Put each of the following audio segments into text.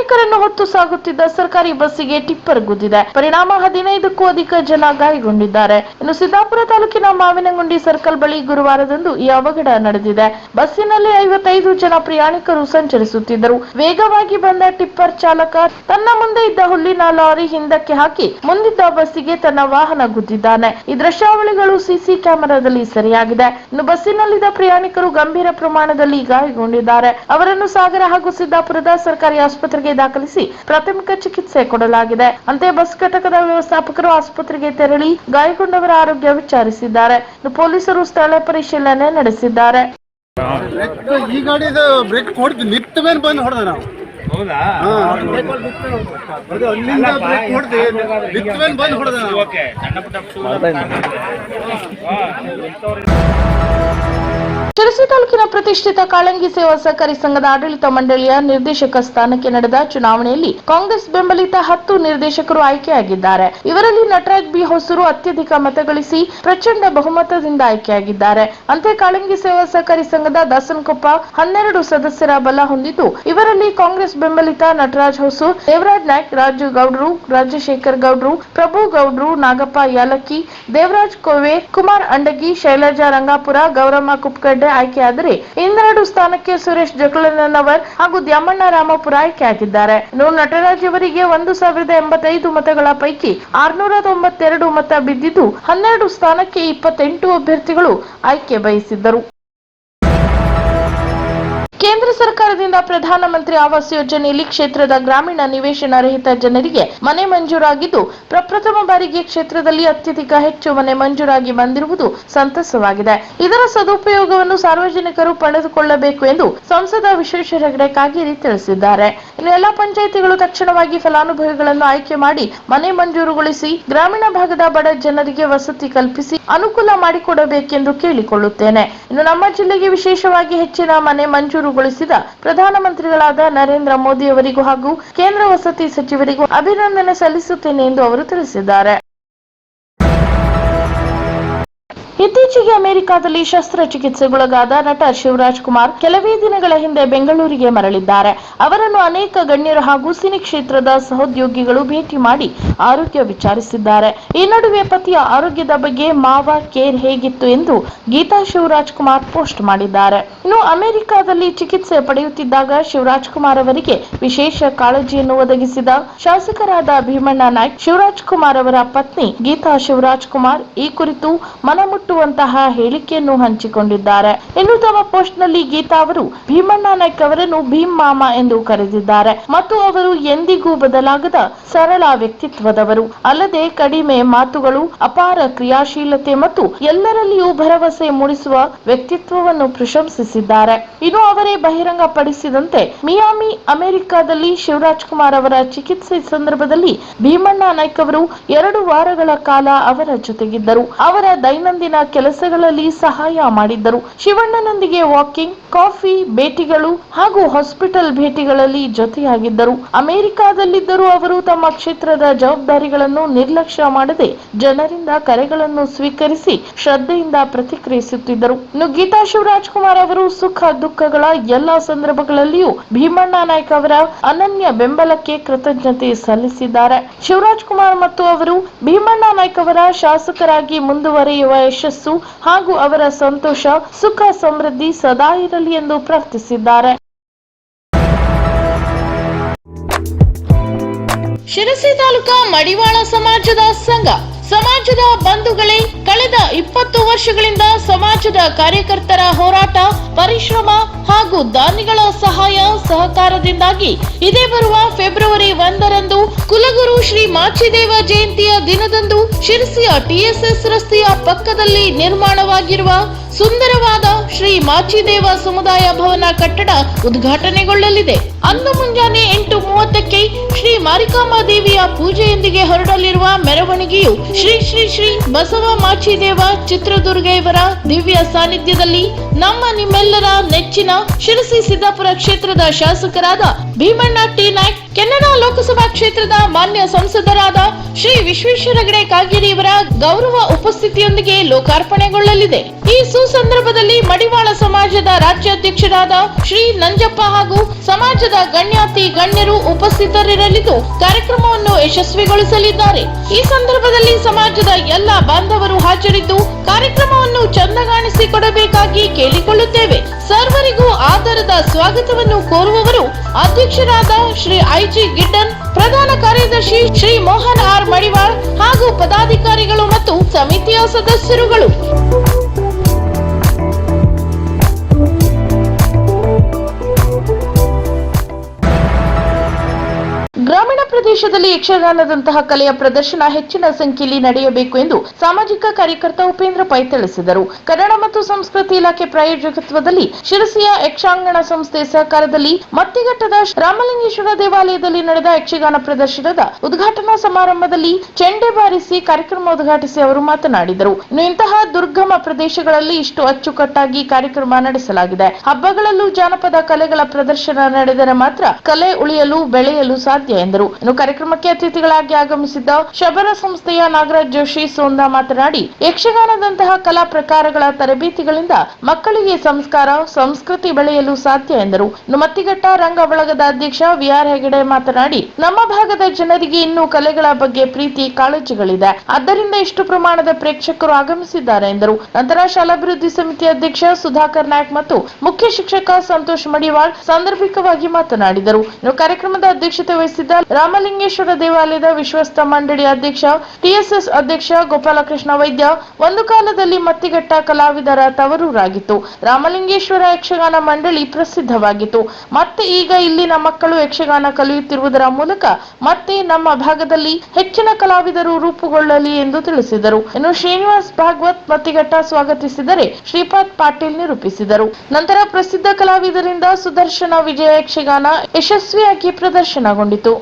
ಪ್ರಯಾಣಿಕರನ್ನು ಹೊತ್ತು ಸಾಗುತ್ತಿದ್ದ ಸರ್ಕಾರಿ ಬಸ್ಸಿಗೆ ಟಿಪ್ಪರ್ ಗುದ್ದಿದೆ. ಪರಿಣಾಮ 15ಕ್ಕೂ ಅಧಿಕ ಜನ ಗಾಯಗೊಂಡಿದ್ದಾರೆ. ಇನ್ನು ಸಿದ್ದಾಪುರ ತಾಲೂಕಿನ ಮಾವಿನಗುಂಡಿ ಸರ್ಕಲ್ ಬಳಿ ಗುರುವಾರದಂದು ಈ ಅವಘಡ ನಡೆದಿದೆ. ಬಸ್ಸಿನಲ್ಲಿ 55 ಜನ ಪ್ರಯಾಣಿಕರು ಸಂಚರಿಸುತ್ತಿದ್ದರು. ವೇಗವಾಗಿ ಬಂದ ಟಿಪ್ಪರ್ ಚಾಲಕ ತನ್ನ ಮುಂದೆ ಇದ್ದ ಹುಲ್ಲಿನ ಲಾರಿ ಹಿಂದಕ್ಕೆ ಹಾಕಿ ಮುಂದಿದ್ದ ಬಸ್ಸಿಗೆ ತನ್ನ ವಾಹನ ಗುದ್ದಿದ್ದಾನೆ. ಈ ದೃಶ್ಯಾವಳಿಗಳು ಸಿಸಿ ಕ್ಯಾಮೆರಾದಲ್ಲಿ ಸೆರೆಯಾಗಿದೆ. ಇನ್ನು ಬಸ್ಸಿನಲ್ಲಿದ್ದ ಪ್ರಯಾಣಿಕರು ಗಂಭೀರ ಪ್ರಮಾಣದಲ್ಲಿ ಗಾಯಗೊಂಡಿದ್ದಾರೆ. ಅವರನ್ನು ಸಾಗರ ಹಾಗೂ ಸಿದ್ದಾಪುರದ ಸರ್ಕಾರಿ ಆಸ್ಪತ್ರೆಗೆ ದಾಖಲಿಸಿ ಪ್ರಾಥಮಿಕ ಚಿಕಿತ್ಸೆ ಕೊಡಲಾಗಿದೆ. ಅಂತೆ ಬಸ್ ಘಟಕದ ವ್ಯವಸ್ಥಾಪಕರು ಆಸ್ಪತ್ರೆಗೆ ತೆರಳಿ ಗಾಯಗೊಂಡವರ ಆರೋಗ್ಯ ವಿಚಾರಿಸಿದ್ದಾರೆ. ಪೊಲೀಸರು ಸ್ಥಳ ಪರಿಶೀಲನೆ ನಡೆಸಿದ್ದಾರೆ. ಈ ಗಾಡಿದು ಬ್ರೇಕ್ ಹೊಡೆದು ನಿತ್ತ ಮೇಲೆ ಬಂದು ಹೊಡೆದ ನಾವು. ಹೌದಾ? ಅಲ್ಲಿಂದ ಬ್ರೇಕ್ ಹೊಡೆದು ನಿತ್ತ ಮೇಲೆ ಬಂದು ಹೊಡೆದ ನಾವು. ಶಿರಸಿ ತಾಲೂಕಿನ ಪ್ರತಿಷ್ಠಿತ ಕಾಳಂಗಿ ಸೇವಾ ಸಹಕಾರಿ ಸಂಘದ ಆಡಳಿತ ಮಂಡಳಿಯ ನಿರ್ದೇಶಕ ಸ್ಥಾನಕ್ಕೆ ನಡೆದ ಚುನಾವಣೆಯಲ್ಲಿ ಕಾಂಗ್ರೆಸ್ ಬೆಂಬಲಿತ 10 ನಿರ್ದೇಶಕರು ಆಯ್ಕೆಯಾಗಿದ್ದಾರೆ. ಇವರಲ್ಲಿ ನಟರಾಜ್ ಬಿ ಹೊಸೂರು ಅತ್ಯಧಿಕ ಮತ ಗಳಿಸಿ ಪ್ರಚಂಡ ಬಹುಮತದಿಂದ ಆಯ್ಕೆಯಾಗಿದ್ದಾರೆ. ಅಂತೆ ಕಾಳಂಗಿ ಸೇವಾ ಸಹಕಾರಿ ಸಂಘದ ದಾಸನಕೊಪ್ಪ 12 ಸದಸ್ಯರ ಬಲ ಹೊಂದಿದ್ದು, ಇವರಲ್ಲಿ ಕಾಂಗ್ರೆಸ್ ಬೆಂಬಲಿತ ನಟರಾಜ್ ಹೊಸೂರು, ದೇವರಾಜ್ ನಾಯ್ಕ್, ರಾಜು ಗೌಡ್ರು, ರಾಜಶೇಖರ್ ಗೌಡ್ರು, ಪ್ರಭು ಗೌಡ್ರು, ನಾಗಪ್ಪ ಯಾಲಕ್ಕಿ, ದೇವರಾಜ್ ಕೋವೆ, ಕುಮಾರ್ ಅಂಡಗಿ, ಶೈಲಜಾ ರಂಗಾಪುರ, ಗೌರಮ್ಮ ಕುಪ್ಪಗಡ್ಡೆ ಆಯ್ಕೆಯಾದರೆ, ಇನ್ನೆರಡು ಸ್ಥಾನಕ್ಕೆ ಸುರೇಶ್ ಜಗಳನವರ್ ಹಾಗೂ ದ್ಯಾಮಣ್ಣ ರಾಮಪುರ ಆಯ್ಕೆಯಾಗಿದ್ದಾರೆ. ಇನ್ನು ನಟರಾಜ್ ಅವರಿಗೆ 1085 ಮತಗಳ ಪೈಕಿ 692 ಮತ ಬಿದ್ದಿದ್ದು, 12 ಸ್ಥಾನಕ್ಕೆ 28 ಅಭ್ಯರ್ಥಿಗಳು ಆಯ್ಕೆ ಬಯಸಿದ್ದರು. ಕೇಂದ್ರ ಸರ್ಕಾರದಿಂದ ಪ್ರಧಾನಮಂತ್ರಿ ಆವಾಸ್ ಯೋಜನೆಯಲ್ಲಿ ಕ್ಷೇತ್ರದ ಗ್ರಾಮೀಣ ನಿವೇಶನ ರಹಿತ ಜನರಿಗೆ ಮನೆ ಮಂಜೂರಾಗಿದ್ದು, ಪ್ರಪ್ರಥಮ ಬಾರಿಗೆ ಕ್ಷೇತ್ರದಲ್ಲಿ ಅತ್ಯಧಿಕ ಹೆಚ್ಚು ಮನೆ ಮಂಜೂರಾಗಿ ಬಂದಿರುವುದು ಸಂತಸವಾಗಿದೆ. ಇದರ ಸದುಪಯೋಗವನ್ನು ಸಾರ್ವಜನಿಕರು ಪಡೆದುಕೊಳ್ಳಬೇಕು ಎಂದು ಸಂಸದ ವಿಶ್ವೇಶ್ವರ ಹೆಗಡೆ ಕಾಗೇರಿ ತಿಳಿಸಿದ್ದಾರೆ. ಇನ್ನು ಎಲ್ಲಾ ಪಂಚಾಯಿತಿಗಳು ತಕ್ಷಣವಾಗಿ ಫಲಾನುಭವಿಗಳನ್ನು ಆಯ್ಕೆ ಮಾಡಿ ಮನೆ ಮಂಜೂರುಗೊಳಿಸಿ ಗ್ರಾಮೀಣ ಭಾಗದ ಬಡ ಜನರಿಗೆ ವಸತಿ ಕಲ್ಪಿಸಿ ಅನುಕೂಲ ಮಾಡಿಕೊಡಬೇಕೆಂದು ಕೇಳಿಕೊಳ್ಳುತ್ತೇನೆ. ಇನ್ನು ನಮ್ಮ ಜಿಲ್ಲೆಗೆ ವಿಶೇಷವಾಗಿ ಹೆಚ್ಚಿನ ಮನೆ ಮಂಜೂರುಗೊಳಿಸಿದ ಪ್ರಧಾನಮಂತ್ರಿಗಳಾದ ನರೇಂದ್ರ ಮೋದಿ ಅವರಿಗೂ ಹಾಗೂ ಕೇಂದ್ರ ವಸತಿ ಸಚಿವರಿಗೂ ಅಭಿನಂದನೆ ಸಲ್ಲಿಸುತ್ತೇನೆ ಎಂದು ಅವರು ತಿಳಿಸಿದ್ದಾರೆ. ಇತ್ತೀಚೆಗೆ ಅಮೆರಿಕಾದಲ್ಲಿ ಶಸ್ತ್ರಚಿಕಿತ್ಸೆಗೊಳಗಾದ ನಟ ಶಿವರಾಜ್ ಕುಮಾರ್ ಕೆಲವೇ ದಿನಗಳ ಹಿಂದೆ ಬೆಂಗಳೂರಿಗೆ ಮರಳಿದ್ದಾರೆ. ಅವರನ್ನು ಅನೇಕ ಗಣ್ಯರು ಹಾಗೂ ಸಿನಿ ಕ್ಷೇತ್ರದ ಸಹೋದ್ಯೋಗಿಗಳು ಭೇಟಿ ಮಾಡಿ ಆರೋಗ್ಯ ವಿಚಾರಿಸಿದ್ದಾರೆ. ಈ ನಡುವೆ ಪತಿಯ ಆರೋಗ್ಯದ ಬಗ್ಗೆ ಮಾವ ಕೇರ್ ಹೇಗಿತ್ತು ಎಂದು ಗೀತಾ ಶಿವರಾಜ್ ಕುಮಾರ್ ಪೋಸ್ಟ್ ಮಾಡಿದ್ದಾರೆ. ಇನ್ನು ಅಮೆರಿಕಾದಲ್ಲಿ ಚಿಕಿತ್ಸೆ ಪಡೆಯುತ್ತಿದ್ದಾಗ ಶಿವರಾಜ್ ಕುಮಾರ್ ಅವರಿಗೆ ವಿಶೇಷ ಕಾಳಜಿಯನ್ನು ಒದಗಿಸಿದ ಶಾಸಕರಾದ ಭೀಮಣ್ಣ ನಾಯ್ಕ್, ಶಿವರಾಜ್ ಕುಮಾರ್ ಅವರ ಪತ್ನಿ ಗೀತಾ ಶಿವರಾಜ್ ಕುಮಾರ್ ಈ ಕುರಿತು ಮನಮುಟ್ಟುವಂತಹ ಹೇಳಿಕೆಯನ್ನು ಹಂಚಿಕೊಂಡಿದ್ದಾರೆ. ಇನ್ನು ತಮ್ಮ ಪೋಸ್ಟ್ ನಲ್ಲಿ ಗೀತಾ ಅವರು ಭೀಮಣ್ಣ ನಾಯ್ಕ್ ಅವರನ್ನು ಭೀಮ್ ಮಾಮ ಎಂದು ಕರೆದಿದ್ದಾರೆ ಮತ್ತು ಅವರು ಎಂದಿಗೂ ಬದಲಾಗದ ಸರಳ ವ್ಯಕ್ತಿತ್ವದವರು, ಅಲ್ಲದೆ ಕಡಿಮೆ ಮಾತುಗಳು, ಅಪಾರ ಕ್ರಿಯಾಶೀಲತೆ ಮತ್ತು ಎಲ್ಲರಲ್ಲಿಯೂ ಭರವಸೆ ಮೂಡಿಸುವ ವ್ಯಕ್ತಿತ್ವವನ್ನು ಪ್ರಶಂಸಿಸಿದ್ದಾರೆ. ಇನ್ನು ಅವರೇ ಬಹಿರಂಗ ಪಡಿಸಿದಂತೆ ಮಿಯಾಮಿ ಅಮೆರಿಕಾದಲ್ಲಿ ಶಿವರಾಜ್ ಕುಮಾರ್ ಅವರ ಚಿಕಿತ್ಸೆ ಸಂದರ್ಭದಲ್ಲಿ ಭೀಮಣ್ಣ ನಾಯ್ಕ್ ಅವರು 2 ವಾರಗಳ ಕಾಲ ಅವರ ಜೊತೆಗಿದ್ದರು. ಅವರ ದೈನಂದಿನ ಕೆಲಸಗಳಲ್ಲಿ ಸಹಾಯ ಮಾಡಿದ್ದರು. ಶಿವಣ್ಣನೊಂದಿಗೆ ವಾಕಿಂಗ್, ಕಾಫಿ ಭೇಟಿಗಳು ಹಾಗೂ ಹಾಸ್ಪಿಟಲ್ ಭೇಟಿಗಳಲ್ಲಿ ಜೊತೆಯಾಗಿದ್ದರು. ಅಮೆರಿಕಾದಲ್ಲಿದ್ದರೂ ಅವರು ತಮ್ಮ ಕ್ಷೇತ್ರದ ಜವಾಬ್ದಾರಿಗಳನ್ನು ನಿರ್ಲಕ್ಷ್ಯ ಮಾಡದೆ ಜನರಿಂದ ಕರೆಗಳನ್ನು ಸ್ವೀಕರಿಸಿ ಶ್ರದ್ಧೆಯಿಂದ ಪ್ರತಿಕ್ರಿಯಿಸುತ್ತಿದ್ದರು. ಇನ್ನು ಗೀತಾ ಶಿವರಾಜ್ ಕುಮಾರ್ ಅವರು ಸುಖ ದುಃಖಗಳ ಎಲ್ಲಾ ಸಂದರ್ಭಗಳಲ್ಲಿಯೂ ಭೀಮಣ್ಣ ನಾಯ್ಕ್ ಅವರ ಅನನ್ಯ ಬೆಂಬಲಕ್ಕೆ ಕೃತಜ್ಞತೆ ಸಲ್ಲಿಸಿದ್ದಾರೆ. ಶಿವರಾಜ್ ಕುಮಾರ್ ಮತ್ತು ಅವರು ಭೀಮಣ್ಣ ನಾಯ್ಕ್ ಅವರ ಶಾಸಕರಾಗಿ ಮುಂದುವರಿಯುವ ಯಶಸ್ಸು ಹಾಗೂ ಅವರ ಸಂತೋಷ, ಸುಖ, ಸಮೃದ್ಧಿ ಸದಾ ಇರಲಿ ಎಂದು ಪ್ರಾರ್ಥಿಸಿದ್ದಾರೆ. ಶಿರಸಿ ತಾಲೂಕಾ ಮಡಿವಾಳ ಸಮಾಜದ ಸಂಘ ಸಮಾಜದ ಬಂಧುಗಳೇ, ಕಳೆದ 20 ವರ್ಷಗಳಿಂದ ಸಮಾಜದ ಕಾರ್ಯಕರ್ತರ ಹೋರಾಟ, ಪರಿಶ್ರಮ ಹಾಗೂ ದಾನಿಗಳ ಸಹಾಯ ಸಹಕಾರದಿಂದಾಗಿ ಇದೇ ಬರುವ ಫೆಬ್ರವರಿ 1ರಂದು ಕುಲಗುರು ಶ್ರೀ ಮಾಚಿದೇವ ಜಯಂತಿಯ ದಿನದಂದು ಶಿರಸಿಯ ಟಿಎಸ್ಎಸ್ ರಸ್ತೆಯ ಪಕ್ಕದಲ್ಲಿ ನಿರ್ಮಾಣವಾಗಿರುವ ಸುಂದರವಾದ ಶ್ರೀ ಮಾಚಿದೇವ ಸಮುದಾಯ ಭವನ ಕಟ್ಟಡ ಉದ್ಘಾಟನೆಗೊಳ್ಳಲಿದೆ. ಅಂದು ಮುಂಜಾನೆ 8:30ಕ್ಕೆ ಶ್ರೀ ಮಾರಿಕಾಂಬಾ ದೇವಿಯ ಪೂಜೆಯೊಂದಿಗೆ ಹೊರಡಲಿರುವ ಮೆರವಣಿಗೆಯು ಶ್ರೀ ಶ್ರೀ ಶ್ರೀ ಬಸವ ಮಾಚಿದೇವ ಚಿತ್ರದುರ್ಗ ಇವರ ದಿವ್ಯ ಸಾನ್ನಿಧ್ಯದಲ್ಲಿ ನಿಮ್ಮೆಲ್ಲರ ನೆಚ್ಚಿನ ಶಿರಸಿ ಸಿದ್ದಾಪುರ ಕ್ಷೇತ್ರದ ಶಾಸಕರಾದ ಭೀಮಣ್ಣ ಟಿ ನಾಯ್ಕ್, ಕೆನಡಾ ಲೋಕಸಭಾ ಕ್ಷೇತ್ರದ ಮಾನ್ಯ ಸಂಸದರಾದ ಶ್ರೀ ವಿಶ್ವೇಶ್ವರ ಹೆಗಡೆ ಕಾಗೇರಿ ಇವರ ಗೌರವ ಉಪಸ್ಥಿತಿಯೊಂದಿಗೆ ಲೋಕಾರ್ಪಣೆಗೊಳ್ಳಲಿದೆ. ಈ ಸುಸಂದರ್ಭದಲ್ಲಿ ಮಡಿವಾಳ ಸಮಾಜದ ರಾಜ್ಯಾಧ್ಯಕ್ಷರಾದ ಶ್ರೀ ನಂಜಪ್ಪ ಹಾಗೂ ಸಮಾಜದ ಗಣ್ಯಾತಿ ಗಣ್ಯರು ಉಪಸ್ಥಿತರಿರಲಿದ್ದು ಕಾರ್ಯಕ್ರಮವನ್ನು ಯಶಸ್ವಿಗೊಳಿಸಲಿದ್ದಾರೆ. ಈ ಸಂದರ್ಭದಲ್ಲಿ ಸಮಾಜದ ಎಲ್ಲ ಬಾಂಧವರು ಹಾಜರಿದ್ದು ಕಾರ್ಯಕ್ರಮವನ್ನು ಚಂದಗಾಣಿಸಿಕೊಡಬೇಕಾಗಿ ಕೇಳಿಕೊಳ್ಳುತ್ತೇವೆ. ಸರ್ವರಿಗೂ ಆದರದ ಸ್ವಾಗತವನ್ನು ಕೋರುವವರು ಅಧ್ಯಕ್ಷರಾದ ಶ್ರೀ ಐಜಿ ಗಿಡ್ಡನ್, ಪ್ರಧಾನ ಕಾರ್ಯದರ್ಶಿ ಶ್ರೀ ಮೋಹನ್ ಆರ್ ಮಡಿವಾಳ್ ಹಾಗೂ ಪದಾಧಿಕಾರಿಗಳು ಮತ್ತು ಸಮಿತಿಯ ಸದಸ್ಯರುಗಳು. ಗ್ರಾಮೀಣ ಪ್ರದೇಶದಲ್ಲಿ ಯಕ್ಷಗಾನದಂತಹ ಕಲೆಯ ಪ್ರದರ್ಶನ ಹೆಚ್ಚಿನ ಸಂಖ್ಯೆಯಲ್ಲಿ ನಡೆಯಬೇಕು ಎಂದು ಸಾಮಾಜಿಕ ಕಾರ್ಯಕರ್ತ ಉಪೇಂದ್ರ ಪೈ ತಿಳಿಸಿದರು. ಕನ್ನಡ ಮತ್ತು ಸಂಸ್ಕೃತಿ ಇಲಾಖೆ ಪ್ರಾಯೋಜಕತ್ವದಲ್ಲಿ ಶಿರಸಿಯ ಯಕ್ಷಾಂಗಣ ಸಂಸ್ಥೆ ಸಹಕಾರದಲ್ಲಿ ಮತ್ತಿಘಟ್ಟದ ರಾಮಲಿಂಗೇಶ್ವರ ದೇವಾಲಯದಲ್ಲಿ ನಡೆದ ಯಕ್ಷಗಾನ ಪ್ರದರ್ಶನದ ಉದ್ಘಾಟನಾ ಸಮಾರಂಭದಲ್ಲಿ ಚೆಂಡೆ ಬಾರಿಸಿ ಕಾರ್ಯಕ್ರಮ ಉದ್ಘಾಟಿಸಿ ಅವರು ಮಾತನಾಡಿದರು. ಇನ್ನು ಇಂತಹ ದುರ್ಗಮ ಪ್ರದೇಶಗಳಲ್ಲಿ ಇಷ್ಟು ಅಚ್ಚುಕಟ್ಟಾಗಿ ಕಾರ್ಯಕ್ರಮ ನಡೆಸಲಾಗಿದೆ. ಹಬ್ಬಗಳಲ್ಲೂ ಜಾನಪದ ಕಲೆಗಳ ಪ್ರದರ್ಶನ ನಡೆದರೆ ಮಾತ್ರ ಕಲೆ ಉಳಿಯಲು ಬೆಳೆಯಲು ಸಾಧ್ಯ ಎಂದರು. ಇನ್ನು ಕಾರ್ಯಕ್ರಮಕ್ಕೆ ಅತಿಥಿಗಳಾಗಿ ಆಗಮಿಸಿದ್ದ ಶಬರ ಸಂಸ್ಥೆಯ ನಾಗರಾಜ್ ಜೋಶಿ ಸೋಂದಾ ಮಾತನಾಡಿ, ಯಕ್ಷಗಾನದಂತಹ ಕಲಾ ಪ್ರಕಾರಗಳ ತರಬೇತಿಗಳಿಂದ ಮಕ್ಕಳಿಗೆ ಸಂಸ್ಕಾರ, ಸಂಸ್ಕೃತಿ ಬೆಳೆಯಲು ಸಾಧ್ಯ ಎಂದರು. ಇನ್ನು ಮತ್ತಿಘಟ್ಟ ರಂಗ ಬಳಗದ ಅಧ್ಯಕ್ಷ ವಿಆರ್ ಹೆಗಡೆ ಮಾತನಾಡಿ, ನಮ್ಮ ಭಾಗದ ಜನರಿಗೆ ಇನ್ನೂ ಕಲೆಗಳ ಬಗ್ಗೆ ಪ್ರೀತಿ ಕಾಳಜಿಗಳಿದೆ, ಆದ್ದರಿಂದ ಇಷ್ಟು ಪ್ರಮಾಣದ ಪ್ರೇಕ್ಷಕರು ಆಗಮಿಸಿದ್ದಾರೆ ಎಂದರು. ನಂತರ ಶಾಲಾಭಿವೃದ್ಧಿ ಸಮಿತಿ ಅಧ್ಯಕ್ಷ ಸುಧಾಕರ್ ನಾಯ್ಕ್ ಮತ್ತು ಮುಖ್ಯ ಶಿಕ್ಷಕ ಸಂತೋಷ್ ಮಡಿವಾಳ್ ಸಾಂದರ್ಭಿಕವಾಗಿ ಮಾತನಾಡಿದರು. ಇನ್ನು ಕಾರ್ಯಕ್ರಮದ ಅಧ್ಯಕ್ಷತೆ ವಹಿಸಿದ್ದ ರಾಮಲಿಂಗೇಶ್ವರ ದೇವಾಲಯದ ವಿಶ್ವಸ್ತ ಮಂಡಳಿ ಅಧ್ಯಕ್ಷ ಟಿಎಸ್ಎಸ್ ಅಧ್ಯಕ್ಷ ಗೋಪಾಲಕೃಷ್ಣ ವೈದ್ಯ, ಒಂದು ಕಾಲದಲ್ಲಿ ಮತ್ತಿಘಟ್ಟ ಕಲಾವಿದರ ತವರೂರಾಗಿತ್ತು. ರಾಮಲಿಂಗೇಶ್ವರ ಯಕ್ಷಗಾನ ಮಂಡಳಿ ಪ್ರಸಿದ್ಧವಾಗಿತ್ತು. ಮತ್ತೆ ಈಗ ಇಲ್ಲಿನ ಮಕ್ಕಳು ಯಕ್ಷಗಾನ ಕಲಿಯುತ್ತಿರುವುದರ ಮೂಲಕ ಮತ್ತೆ ನಮ್ಮ ಭಾಗದಲ್ಲಿ ಹೆಚ್ಚಿನ ಕಲಾವಿದರು ರೂಪುಗೊಳ್ಳಲಿ ಎಂದು ತಿಳಿಸಿದರು. ಇನ್ನು ಶ್ರೀನಿವಾಸ್ ಭಾಗವತ್ ಮತ್ತಿಘಟ್ಟ ಸ್ವಾಗತಿಸಿದರೆ ಶ್ರೀಪಾದ್ ಪಾಟೀಲ್ ನಿರೂಪಿಸಿದರು. ನಂತರ ಪ್ರಸಿದ್ಧ ಕಲಾವಿದರಿಂದ ಸುದರ್ಶನ ವಿಜಯ ಯಕ್ಷಗಾನ ಯಶಸ್ವಿಯಾಗಿ ಪ್ರದರ್ಶನಗೊಂಡಿತು.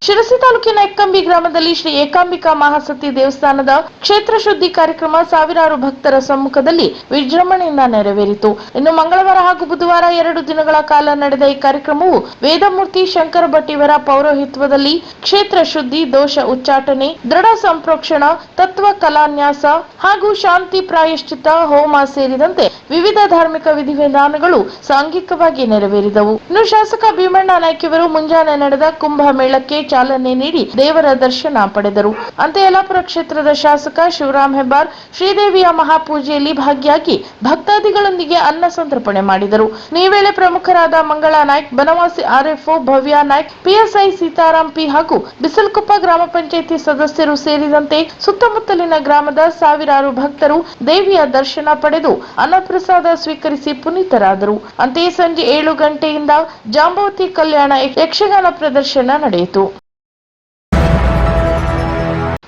ಶಿರಸಿ ತಾಲೂಕಿನ ಎಕ್ಕಂಬಿ ಗ್ರಾಮದಲ್ಲಿ ಶ್ರೀ ಏಕಾಂಬಿಕಾ ಮಹಾಸತಿ ದೇವಸ್ಥಾನದ ಕ್ಷೇತ್ರ ಶುದ್ಧಿ ಕಾರ್ಯಕ್ರಮ ಸಾವಿರಾರು ಭಕ್ತರ ಸಮ್ಮುಖದಲ್ಲಿ ವಿಜೃಂಭಣೆಯಿಂದ ನೆರವೇರಿತು. ಇನ್ನು ಮಂಗಳವಾರ ಹಾಗೂ ಬುಧವಾರ 2 ದಿನಗಳ ಕಾಲ ನಡೆದ ಈ ಕಾರ್ಯಕ್ರಮವು ವೇದಮೂರ್ತಿ ಶಂಕರ ಭಟ್ ಇವರ ಪೌರೋಹಿತ್ವದಲ್ಲಿ ಕ್ಷೇತ್ರ ಶುದ್ಧಿ, ದೋಷ ಉಚ್ಚಾಟನೆ, ದೃಢ ಸಂಪ್ರೋಕ್ಷಣ, ತತ್ವ ಕಲಾನ್ಯಾಸ ಹಾಗೂ ಶಾಂತಿ ಪ್ರಾಯಶ್ಚಿತ್ತ ಹೋಮ ಸೇರಿದಂತೆ ವಿವಿಧ ಧಾರ್ಮಿಕ ವಿಧಿವಿಧಾನಗಳು ಸಾಂಘಿಕವಾಗಿ ನೆರವೇರಿದವು. ಇನ್ನು ಶಾಸಕ ಭೀಮಣ್ಣ ನಾಯ್ಕ ಇವರು ಮುಂಜಾನೆ ನಡೆದ ಕುಂಭ ಮೇಳಕ್ಕೆ ಚಾಲನೆ ನೀಡಿ ದೇವರ ದರ್ಶನ ಪಡೆದರು. ಅಂತೆ ಯಲ್ಲಾಪುರ ಕ್ಷೇತ್ರದ ಶಾಸಕ ಶಿವರಾಮ್ ಹೆಬ್ಬಾರ್ ಶ್ರೀದೇವಿಯ ಮಹಾಪೂಜೆಯಲ್ಲಿ ಭಾಗಿಯಾಗಿ ಭಕ್ತಾದಿಗಳೊಂದಿಗೆ ಅನ್ನ ಸಂತರ್ಪಣೆ ಮಾಡಿದರು. ಈ ವೇಳೆ ಪ್ರಮುಖರಾದ ಮಂಗಳಾ ನಾಯ್ಕ್, ಬನವಾಸಿ ಆರ್ಎಫ್ಒ ಭವ್ಯ ನಾಯ್ಕ್, ಪಿಎಸ್ಐ ಸೀತಾರಾಂ ಪಿ ಹಾಗೂ ಬಿಸಲ್ಕೊಪ್ಪ ಗ್ರಾಮ ಪಂಚಾಯಿತಿ ಸದಸ್ಯರು ಸೇರಿದಂತೆ ಸುತ್ತಮುತ್ತಲಿನ ಗ್ರಾಮದ ಸಾವಿರಾರು ಭಕ್ತರು ದೇವಿಯ ದರ್ಶನ ಪಡೆದು ಅನ್ನಪ್ರಸಾದ ಸ್ವೀಕರಿಸಿ ಪುನೀತರಾದರು. ಅಂತೆಯೇ ಸಂಜೆ 7 ಗಂಟೆಯಿಂದ ಜಾಂಬವತಿ ಕಲ್ಯಾಣ ಯಕ್ಷಗಾನ ಪ್ರದರ್ಶನ ನಡೆಯಿತು.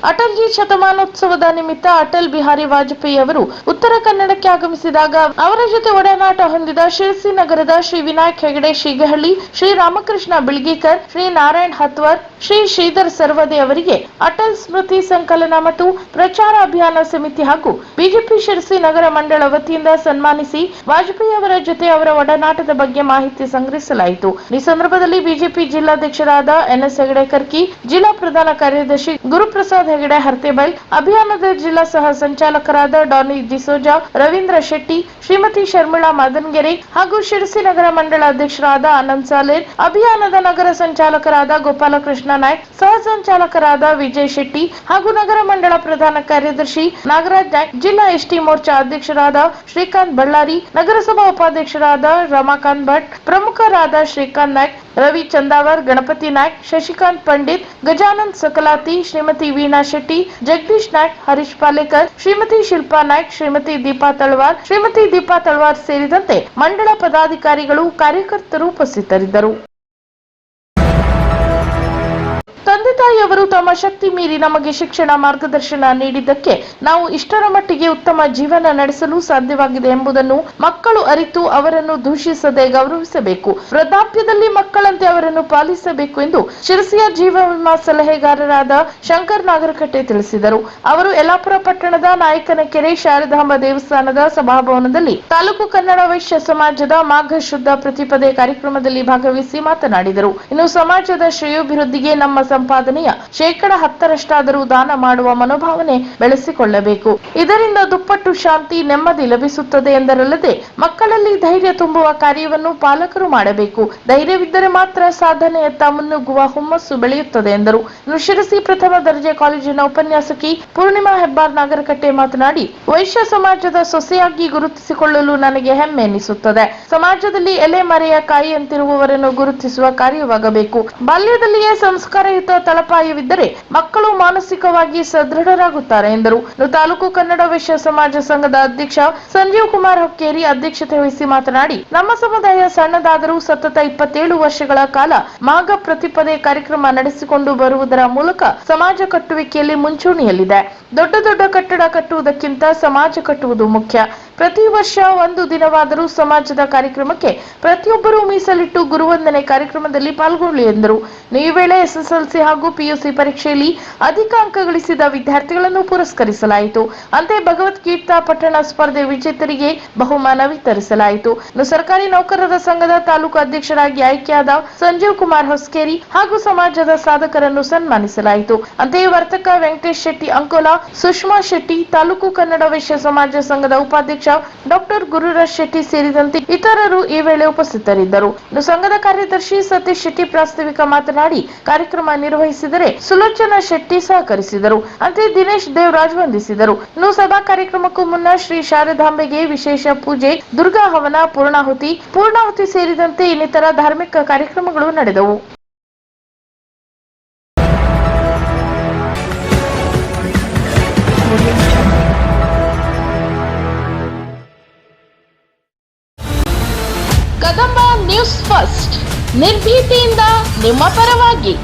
ಅಟಲ್ಜಿ ಶತಮಾನೋತ್ಸವದ ನಿಮಿತ್ತ ಅಟಲ್ ಬಿಹಾರಿ ವಾಜಪೇಯಿ ಅವರು ಉತ್ತರ ಕನ್ನಡಕ್ಕೆ ಆಗಮಿಸಿದಾಗ ಅವರ ಜೊತೆ ಒಡನಾಟ ಹೊಂದಿದ ಶಿರಸಿ ನಗರದ ಶ್ರೀ ವಿನಾಯಕ್ ಹೆಗಡೆ ಶೀಗಹಳ್ಳಿ, ಶ್ರೀ ರಾಮಕೃಷ್ಣ ಬಿಳ್ಗೀಕರ್, ಶ್ರೀ ನಾರಾಯಣ್ ಹತ್ವರ್, ಶ್ರೀ ಶ್ರೀಧರ್ ಸರ್ವದೆ ಅವರಿಗೆ ಅಟಲ್ ಸ್ಮೃತಿ ಸಂಕಲನ ಮತ್ತು ಪ್ರಚಾರ ಅಭಿಯಾನ ಸಮಿತಿ ಹಾಗೂ ಬಿಜೆಪಿ ಶಿರಸಿ ನಗರ ಮಂಡಳ ವತಿಯಿಂದ ಸನ್ಮಾನಿಸಿ ವಾಜಪೇಯಿ ಅವರ ಜೊತೆ ಅವರ ಒಡನಾಟದ ಬಗ್ಗೆ ಮಾಹಿತಿ ಸಂಗ್ರಹಿಸಲಾಯಿತು. ಈ ಸಂದರ್ಭದಲ್ಲಿ ಬಿಜೆಪಿ ಜಿಲ್ಲಾಧ್ಯಕ್ಷರಾದ ಎನ್ಎಸ್ ಹೆಗಡೆ ಕರ್ಕಿ, ಜಿಲ್ಲಾ ಪ್ರಧಾನ ಕಾರ್ಯದರ್ಶಿ ಗುರುಪ್ರಸಾದ್ ಹೆಗಡೆ ಹರ್ತೆಬೈಲ್, ಅಭಿಯಾನದ ಜಿಲ್ಲಾ ಸಹ ಸಂಚಾಲಕರಾದ ಡಾನಿ ಡಿಸೋಜಾ, ರವೀಂದ್ರ ಶೆಟ್ಟಿ, ಶ್ರೀಮತಿ ಶರ್ಮಿಳಾ ಮದನ್ಗೆರೆ ಹಾಗೂ ಶಿರಸಿ ನಗರ ಮಂಡಳ ಅಧ್ಯಕ್ಷರಾದ ಆನಂದ್ ಸಾಲೇರ್, ಅಭಿಯಾನದ ನಗರ ಸಂಚಾಲಕರಾದ ಗೋಪಾಲಕೃಷ್ಣ ನಾಯ್ಕ್, ಸಹ ಸಂಚಾಲಕರಾದ ವಿಜಯ್ ಶೆಟ್ಟಿ ಹಾಗೂ ನಗರ ಮಂಡಳ ಪ್ರಧಾನ ಕಾರ್ಯದರ್ಶಿ ನಾಗರಾಜ್ ನಾಯ್ಕ್, ಜಿಲ್ಲಾ ಎಸ್ಟಿ ಮೋರ್ಚಾ ಅಧ್ಯಕ್ಷರಾದ ಶ್ರೀಕಾಂತ್ ಬಳ್ಳಾರಿ, ನಗರಸಭಾ ಉಪಾಧ್ಯಕ್ಷರಾದ ರಮಾಕಾಂತ್ ಭಟ್, ಪ್ರಮುಖರಾದ ಶ್ರೀಕಾಂತ್ ನಾಯ್ಕ್, ರವಿ ಚಂದಾವರ್, ಗಣಪತಿ ನಾಯ್ಕ್, ಶಶಿಕಾಂತ್ ಪಂಡಿತ್, ಗಜಾನಂದ್ ಸಕಲಾತಿ, ಶ್ರೀಮತಿ ವೀಣಾ ಶೆಟ್ಟಿ, ಜಗದೀಶ್ ನಾಯ್ಕ್, ಹರೀಶ್ ಪಾಲೇಕರ್, ಶ್ರೀಮತಿ ಶಿಲ್ಪಾ ನಾಯ್ಕ್, ಶ್ರೀಮತಿ ದೀಪಾ ತಳವಾರ್ ಸೇರಿದಂತೆ ಮಂಡಳ ಪದಾಧಿಕಾರಿಗಳು, ಕಾರ್ಯಕರ್ತರು ಉಪಸ್ಥಿತರಿದ್ದರು. ತಂದೆ ತಾಯಿಯವರು ತಮ್ಮ ಶಕ್ತಿ ಮೀರಿ ನಮಗೆ ಶಿಕ್ಷಣ ಮಾರ್ಗದರ್ಶನ ನೀಡಿದ್ದಕ್ಕೆ ನಾವು ಇಷ್ಟರ ಮಟ್ಟಿಗೆ ಉತ್ತಮ ಜೀವನ ನಡೆಸಲು ಸಾಧ್ಯವಾಗಿದೆ ಎಂಬುದನ್ನು ಮಕ್ಕಳು ಅರಿತು ಅವರನ್ನು ದೂಷಿಸದೆ ಗೌರವಿಸಬೇಕು. ವೃದ್ಧಾಪ್ಯದಲ್ಲಿ ಮಕ್ಕಳಂತೆ ಅವರನ್ನು ಪಾಲಿಸಬೇಕು ಎಂದು ಶಿರಸಿಯ ಜೀವ ವಿಮಾ ಸಲಹೆಗಾರರಾದ ಶಂಕರ್ ನಾಗರಕಟ್ಟೆ ತಿಳಿಸಿದರು. ಅವರು ಯಲ್ಲಾಪುರ ಪಟ್ಟಣದ ನಾಯಕನಕೆರೆ ಶಾರದಾಂಬ ದೇವಸ್ಥಾನದ ಸಭಾಭವನದಲ್ಲಿ ತಾಲೂಕು ಕನ್ನಡ ವೈಶ್ಯ ಸಮಾಜದ ಮಾಘ ಶುದ್ಧ ಪ್ರತಿಪದೆ ಕಾರ್ಯಕ್ರಮದಲ್ಲಿ ಭಾಗವಹಿಸಿ ಮಾತನಾಡಿದರು. ಇನ್ನು ಸಮಾಜದ ಶ್ರೇಯೋಭಿವೃದ್ಧಿಗೆ ನಮ್ಮ ಸಂಪಾದನೆಯ 10% ದಾನ ಮಾಡುವ ಮನೋಭಾವನೆ ಬೆಳೆಸಿಕೊಳ್ಳಬೇಕು. ಇದರಿಂದ ದುಪ್ಪಟ್ಟು ಶಾಂತಿ ನೆಮ್ಮದಿ ಲಭಿಸುತ್ತದೆ ಎಂದರಲ್ಲದೆ ಮಕ್ಕಳಲ್ಲಿ ಧೈರ್ಯ ತುಂಬುವ ಕಾರ್ಯವನ್ನು ಪಾಲಕರು ಮಾಡಬೇಕು. ಧೈರ್ಯವಿದ್ದರೆ ಮಾತ್ರ ಸಾಧನೆಯತ್ತ ಮುನ್ನುಗ್ಗುವ ಹುಮ್ಮಸ್ಸು ಬೆಳೆಯುತ್ತದೆ ಎಂದರು. ಇನ್ನು ಶಿರಸಿ ಪ್ರಥಮ ದರ್ಜೆ ಕಾಲೇಜಿನ ಉಪನ್ಯಾಸಕಿ ಪೂರ್ಣಿಮಾ ಹೆಬ್ಬಾರ್ ನಾಗರಕಟ್ಟೆ ಮಾತನಾಡಿ, ವೈಶ್ಯ ಸಮಾಜದ ಸೊಸೆಯಾಗಿ ಗುರುತಿಸಿಕೊಳ್ಳಲು ನನಗೆ ಹೆಮ್ಮೆ ಎನಿಸುತ್ತದೆ. ಸಮಾಜದಲ್ಲಿ ಎಲೆ ಮರೆಯ ಕಾಯಿಯಂತಿರುವವರನ್ನು ಗುರುತಿಸುವ ಕಾರ್ಯವಾಗಬೇಕು. ಬಾಲ್ಯದಲ್ಲಿಯೇ ಸಂಸ್ಕಾರಯುತ ತಳಪಾಯವಿದ್ದರೆ ಮಕ್ಕಳು ಮಾನಸಿಕವಾಗಿ ಸದೃಢರಾಗುತ್ತಾರೆ ಎಂದರು. ತಾಲೂಕು ಕನ್ನಡ ವೈಶ್ಯ ಸಮಾಜ ಸಂಘದ ಅಧ್ಯಕ್ಷ ಸಂಜೀವ್ ಕುಮಾರ್ ಹೊಕ್ಕೇರಿ ಅಧ್ಯಕ್ಷತೆ ವಹಿಸಿ ಮಾತನಾಡಿ, ನಮ್ಮ ಸಮುದಾಯ ಸಣ್ಣದಾದರೂ ಸತತ 27 ವರ್ಷಗಳ ಕಾಲ ಮಾಘ ಪ್ರತಿಪದೆ ಕಾರ್ಯಕ್ರಮ ನಡೆಸಿಕೊಂಡು ಬರುವುದರ ಮೂಲಕ ಸಮಾಜ ಕಟ್ಟುವಿಕೆಯಲ್ಲಿ ಮುಂಚೂಣಿಯಲ್ಲಿದೆ. ದೊಡ್ಡ ದೊಡ್ಡ ಕಟ್ಟಡ ಕಟ್ಟುವುದಕ್ಕಿಂತ ಸಮಾಜ ಕಟ್ಟುವುದು ಮುಖ್ಯ. ಪ್ರತಿ ವರ್ಷ ಒಂದು ದಿನವಾದರೂ ಸಮಾಜದ ಕಾರ್ಯಕ್ರಮಕ್ಕೆ ಪ್ರತಿಯೊಬ್ಬರೂ ಮೀಸಲಿಟ್ಟು ಗುರುವಂದನೆ ಕಾರ್ಯಕ್ರಮದಲ್ಲಿ ಪಾಲ್ಗೊಳ್ಳಿ ಎಂದರು. ಈ ವೇಳೆ ಎಸ್ಎಸ್ಎಲ್ಸಿ ಹಾಗೂ ಪಿಯುಸಿ ಪರೀಕ್ಷೆಯಲ್ಲಿ ಅಧಿಕ ಅಂಕ ಗಳಿಸಿದ ವಿದ್ಯಾರ್ಥಿಗಳನ್ನು ಪುರಸ್ಕರಿಸಲಾಯಿತು. ಅಂತೆ ಭಗವದ್ಗೀತಾ ಪಠಣ ಸ್ಪರ್ಧೆ ವಿಜೇತರಿಗೆ ಬಹುಮಾನ ವಿತರಿಸಲಾಯಿತು. ಸರ್ಕಾರಿ ನೌಕರರ ಸಂಘದ ತಾಲೂಕು ಅಧ್ಯಕ್ಷರಾಗಿ ಆಯ್ಕೆಯಾದ ಸಂಜೀವ್ ಕುಮಾರ್ ಹೊಸ್ಕೇರಿ ಹಾಗೂ ಸಮಾಜದ ಸಾಧಕರನ್ನು ಸನ್ಮಾನಿಸಲಾಯಿತು. ಅಂತೆಯೇ ವರ್ತಕ ವೆಂಕಟೇಶ್ ಶೆಟ್ಟಿ ಅಂಕೋಲಾ, ಸುಷ್ಮಾ ಶೆಟ್ಟಿ, ತಾಲೂಕು ಕನ್ನಡ ವೈಶ್ಯ ಸಮಾಜ ಸಂಘದ ಉಪಾಧ್ಯಕ್ಷ ಡಾಕ್ಟರ್ ಗುರುರಾಜ್ ಶೆಟ್ಟಿ ಸೇರಿದಂತೆ ಇತರರು ಈ ವೇಳೆ ಉಪಸ್ಥಿತರಿದ್ದರು. ಸಂಘದ ಕಾರ್ಯದರ್ಶಿ ಸತೀಶ್ ಶೆಟ್ಟಿ ಪ್ರಾಸ್ತಾವಿಕ ಮಾತನಾಡಿ ಕಾರ್ಯಕ್ರಮ ನಿರ್ವಹಿಸಿದರೆ ಸುಲೋಚನಾ ಶೆಟ್ಟಿ ಸಹಕರಿಸಿದರು. ಅಂತೆ ದಿನೇಶ್ ದೇವರಾಜ್ ವಂದಿಸಿದರು. ಸಭಾ ಕಾರ್ಯಕ್ರಮಕ್ಕೂ ಮುನ್ನ ಶ್ರೀ ಶಾರದಾಂಬೆಗೆ ವಿಶೇಷ ಪೂಜೆ, ದುರ್ಗಾ ಹವನ, ಪೂರ್ಣಾಹುತಿ ಸೇರಿದಂತೆ ಇನ್ನಿತರ ಧಾರ್ಮಿಕ ಕಾರ್ಯಕ್ರಮಗಳು ನಡೆದವು. ಕದಂಬ ನ್ಯೂಸ್ ಫಸ್ಟ್, ನಿರ್ಭೀತಿಯಿಂದ ನಿಮ್ಮ ಪರವಾಗಿ.